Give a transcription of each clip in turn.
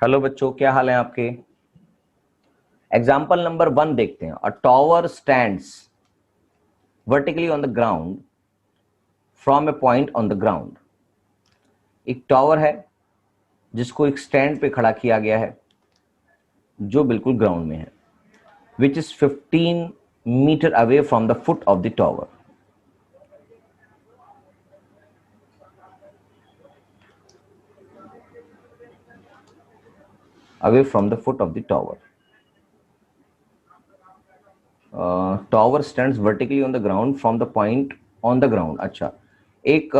Hello बच्चों, क्या हाल है आपके। एग्जाम्पल नंबर 1 देखते हैं। अ tower stands vertically on the ground from A point on the ground. एक टावर है जिसको एक स्टैंड पे खड़ा किया गया है जो बिल्कुल ग्राउंड में है, which is 15 metre away from the foot of the tower. Away from the foot of the tower. Tower stands vertically on the ground from the point on the ground. अच्छा, एक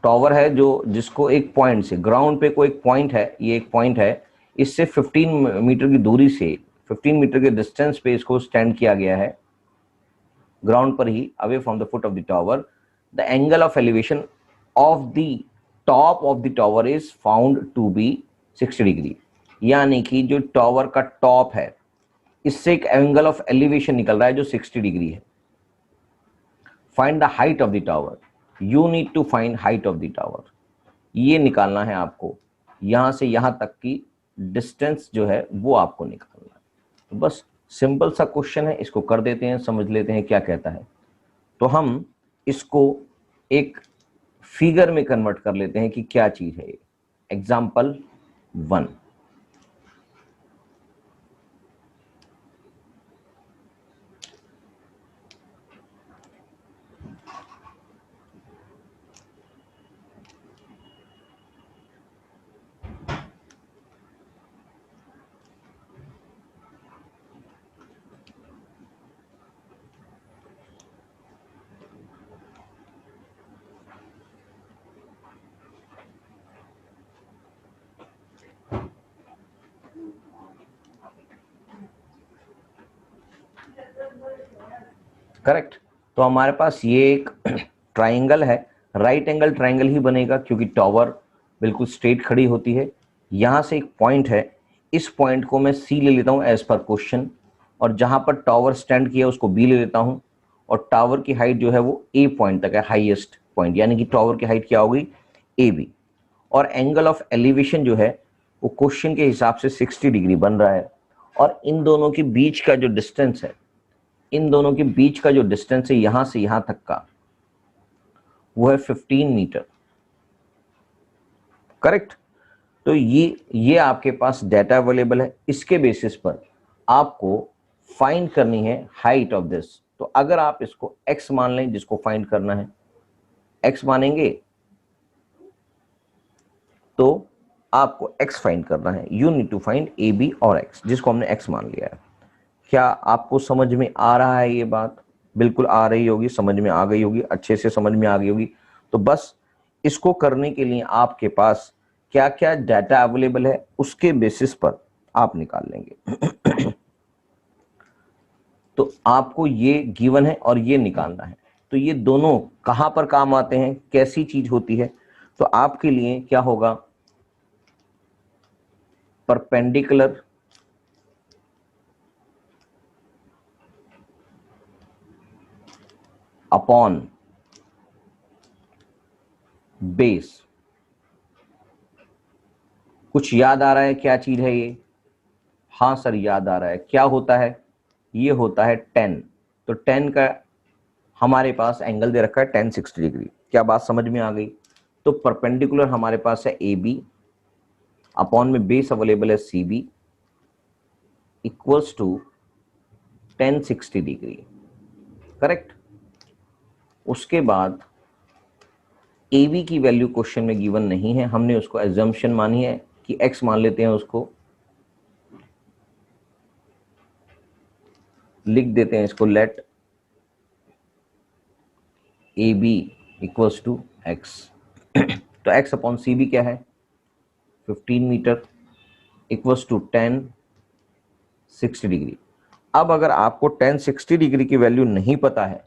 टावर है जो जिसको एक point से, ground पे कोई एक पॉइंट है, ये एक पॉइंट है, इससे 15 मीटर की दूरी से, 15 मीटर के डिस्टेंस पे इसको स्टैंड किया गया है ग्राउंड पर ही, away from the foot of the tower. The angle of elevation of the top of the tower is found to be 60 degree. यानी कि जो टावर का टॉप है इससे एक एंगल ऑफ एलिवेशन निकल रहा है जो 60 डिग्री है। Find the height of the tower. You need to find height of the tower. ये निकालना है आपको, यहां से यहां तक की डिस्टेंस जो है वो आपको निकालना है। तो बस सिंपल सा क्वेश्चन है, इसको कर देते हैं, समझ लेते हैं क्या कहता है। तो हम इसको एक फिगर में कन्वर्ट कर लेते हैं कि क्या चीज है ये। एग्जाम्पल 1। करेक्ट। तो हमारे पास ये एक ट्राइंगल है, राइट एंगल ट्राइंगल ही बनेगा क्योंकि टावर बिल्कुल स्ट्रेट खड़ी होती है। यहां से एक पॉइंट है, इस पॉइंट को मैं सी ले लेता हूं एज पर क्वेश्चन, और जहां पर टावर स्टैंड किया उसको बी ले लेता हूं, और टावर की हाइट जो है वो ए पॉइंट तक है, हाईएस्ट पॉइंट, यानी कि टावर की हाइट क्या होगी, ए बी। और एंगल ऑफ एलिवेशन जो है वो क्वेश्चन के हिसाब से 60 डिग्री बन रहा है। और इन दोनों के बीच का जो डिस्टेंस है, इन दोनों के बीच का जो डिस्टेंस है यहां से यहां तक का, वो है 15 मीटर। करेक्ट। तो ये आपके पास डाटा अवेलेबल है, इसके बेसिस पर आपको फाइंड करनी है हाइट ऑफ दिस। तो अगर आप इसको x मान लें, जिसको फाइंड करना है x मानेंगे, तो आपको x फाइंड करना है। You need to find A B और x, जिसको हमने x मान लिया है। क्या आपको समझ में आ रहा है ये बात? बिल्कुल आ रही होगी, समझ में आ गई होगी, अच्छे से समझ में आ गई होगी। तो बस इसको करने के लिए आपके पास क्या क्या डाटा अवेलेबल है उसके बेसिस पर आप निकाल लेंगे। तो आपको ये गिवन है और ये निकालना है। तो ये दोनों कहां पर काम आते हैं, कैसी चीज होती है? तो आपके लिए क्या होगा, परपेंडिकुलर अपॉन बेस। कुछ याद आ रहा है क्या चीज है ये? हाँ सर याद आ रहा है। क्या होता है? ये होता है 10। तो 10 का हमारे पास एंगल दे रखा है 10 60 डिग्री। क्या बात समझ में आ गई? तो परपेंडिकुलर हमारे पास है ए बी, अपॉन में बेस अवेलेबल है C B, equals to 10 60 degree. Correct. उसके बाद ए बी की वैल्यू क्वेश्चन में गिवन नहीं है, हमने उसको एजम्पशन मानी है कि एक्स मान लेते हैं, उसको लिख देते हैं, इसको let A B equals to X. तो एक्स अपॉन सी बी क्या है, 15 मीटर, इक्वल्स टू 10 60 डिग्री। अब अगर आपको 10 60 डिग्री की वैल्यू नहीं पता है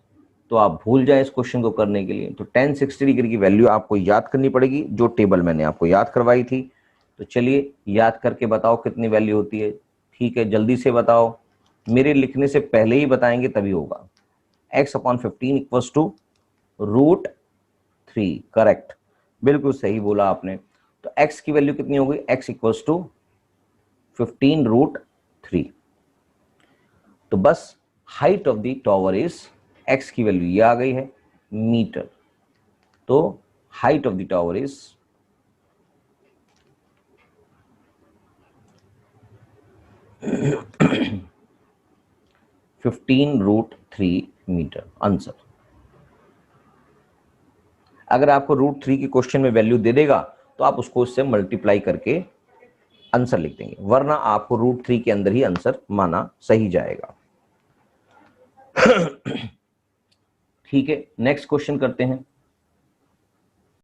तो आप भूल जाए इस क्वेश्चन को करने के लिए। तो 10 60 डिग्री की वैल्यू आपको याद करनी पड़ेगी, जो टेबल मैंने आपको याद करवाई थी। तो चलिए याद करके बताओ कितनी वैल्यू होती है। ठीक है, जल्दी से बताओ, मेरे लिखने से पहले ही बताएंगे तभी होगा। x upon 15 equals to √3। Correct, बिल्कुल सही बोला आपने। तो x की वैल्यू कितनी हो गई, x इक्वल्स टू 15√3। तो बस height of the tower is, X की वैल्यू ये आ गई है मीटर, तो height of the tower is 15√3 metre answer. अगर आपको √3 के क्वेश्चन में वैल्यू दे देगा तो आप उसको इससे मल्टीप्लाई करके आंसर लिख देंगे, वरना आपको √3 के अंदर ही आंसर माना सही जाएगा। ठीक है, नेक्स्ट क्वेश्चन करते हैं।